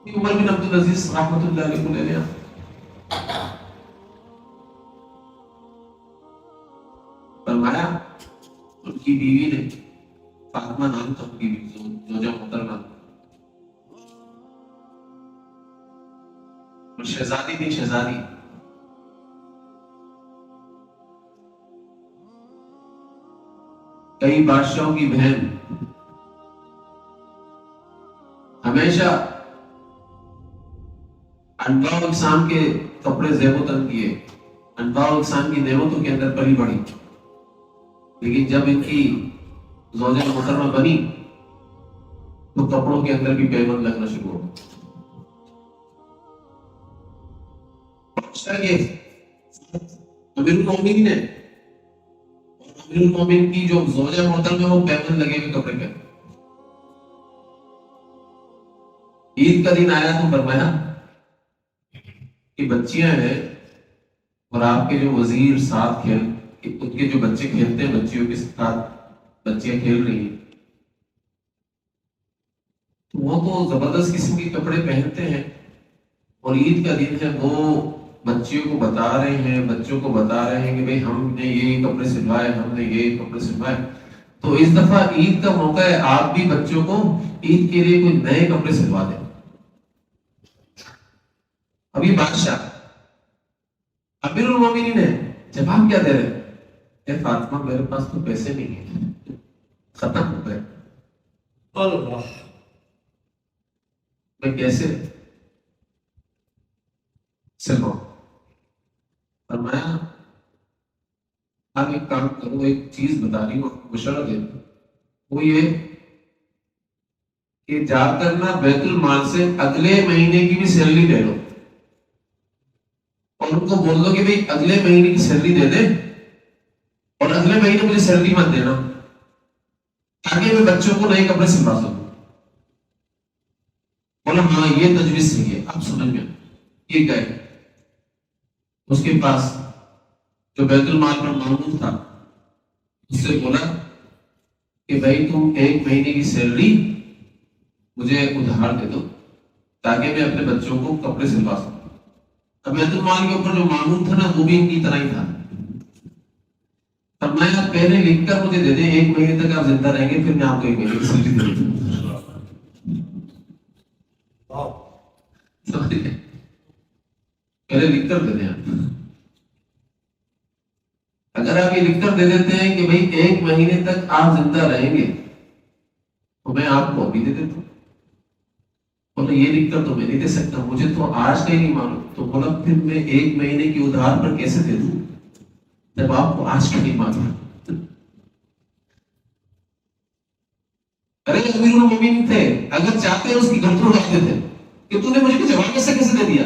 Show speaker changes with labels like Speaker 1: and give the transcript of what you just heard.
Speaker 1: عمر بن عبد العزیز رحمۃ اللہ علیہ کو لے لیا، فرمایا ان کی بیوی نے، فاطمہ نام تھا ان کی بیوی، زوجہ محترمہ، اور شہزادی تھی، شہزادی کئی بادشاہوں کی بہن، ہمیشہ انواع و اقسام کے کپڑے زیب و تن کیے، انواع و اقسام کی نعمتوں کے اندر پلی بڑھی، لیکن جب ان کی زوجہ محترمہ بنی تو کپڑوں کے اندر بھی پیمند لگنا شروع ہو گیا۔ امیر المومنین ہے، امیر المومنین کی جو زوجہ محترمہ ہے وہ پیمند لگے ہوئے کپڑے پہنے، عید کا دن آیا تو فرمایا کہ بچیاں ہیں اور آپ کے جو وزیر ساتھ ان کے جو بچے کھیلتے ہیں، بچیوں کے ساتھ بچیاں کھیل رہی ہیں، تو وہ تو زبردست قسم کے کپڑے پہنتے ہیں، اور عید کا دن ہے، وہ بچیوں کو بتا رہے ہیں، بچوں کو بتا رہے ہیں کہ بھئی ہم نے یہ کپڑے سلوائے، ہم نے یہ کپڑے سلوائے۔ تو اس دفعہ عید کا موقع ہے، آپ بھی بچوں کو عید کے لیے کوئی نئے کپڑے سلوا دیں۔ ابھی بادشاہ امیر المومنین ہے، جواب کیا دے رہے؟ اے فاطمہ میرے پاس تو پیسے نہیں ہیں، ختم ہو گئے،
Speaker 2: اللہ،
Speaker 1: میں کیسے سلواؤں؟ فرمایا آپ ایک کام کرو، ایک چیز بتا رہی ہوں، آپ کو مشورہ دے دوں، وہ یہ کہ جا کر نا بیت المال سے اگلے مہینے کی بھی سیلری لے لو، اور ان کو بول دو کہ بھئی اگلے مہینے کی سیلری دے دے اور اگلے مہینے مجھے سیلری مت دینا، تاکہ میں بچوں کو نئے کپڑے سلوا سکوں۔ بولا ہاں یہ تجویز صحیح ہے، اب سمجھ میں یہ گئے اس کے پاس جو بیت المال پر معمول تھا، اس سے بولا کہ بھائی تم ایک مہینے کی سیلری مجھے ادھار دے دو تاکہ میں اپنے بچوں کو کپڑے سلوا سکوں۔ اب بیت المال کے اوپر جو معمول تھا نا وہ بھی ان کی طرح ہی تھا، فرمایا پہلے لکھ کر مجھے دے دیں، ایک مہینے تک آپ زندہ رہیں گے، پھر میں آپ کو ایک مہینے کی سیلری دے دوں۔ پہلے لکھ کر دے دیں آپ، اگر آپ یہ لکھ کر دے دیتے ہیں کہ بھئی ایک مہینے تک آپ زندہ رہیں گے تو میں آپ کو ابھی دے دیتا ہوں، بولا یہ لکھ کر تو میں نہیں دے سکتا، مجھے تو آج کا ہی نہیں معلوم، تو بولا پھر میں ایک مہینے کی ادھار پر کیسے دے دوں جب آپ کو آج کا نہیں معلوم؟ ارے امیر المومنین تھے، اگر چاہتے اس کی گردن اڑاتے تھے کہ تو نے مجھے جواب کیسے دے دیا،